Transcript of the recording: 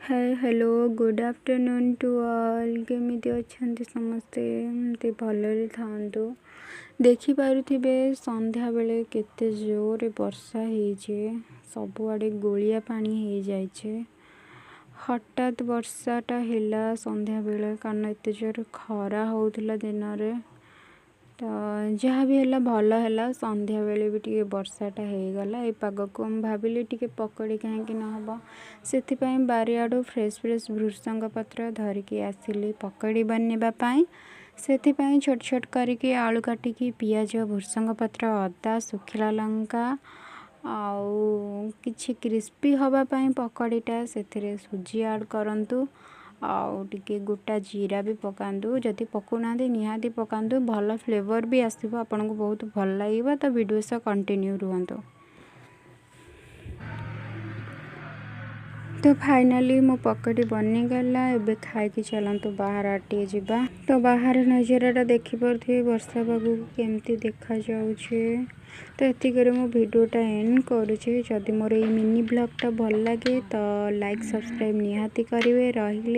Hi hello good afternoon to all केमिति अछंती समस्ते एमती भलरे थांतु देखि पारुथिबे संध्या बेले केते जोर वर्षा हेजे सबुआडे गोलिया पानी हे जाइछे। हठात वर्षाटा हेला संध्या बेले कारण एते जोर खरा होउथला दिन रे तो जहाँ भी है भल है संध्या बेले भी टी वर्षाटा हो गला ए पाग को हम भाविली टी पकड़ी कहीं नहब से बारियाडू फ्रेश फ्रेश भृषंग पत्र धरिकी आसिली पकड़ी बनवाई से छोट छोट करके आलू काटिकी पियाज भृषंग पत्र अदा सुखिला लंका आउ किछि क्रिस्पी हवापाई पकड़ीटा से सुजी ऐड करंतु आउ टिके गोटा जीरा भी पकांदु जदि पकुना निहाती पकांदु भल फ्लेवर भी आसो आपन को बहुत भल लगे तो वीडियो से कंटिन्यू रुहंतु। तो फाइनली मो पकड़ी बनी गला एबे खाई चलतु बाहर आटे जीवा तो बाहर नजारा देखी पारे वर्षा पाग केमती देखा जाउछे। तो एतिक मो वीडियोटा एंड करुचे जदि मोर मिनी ब्लॉगटा भल लगे तो लाइक सब्सक्राइब निहाती करेंगे रहिले।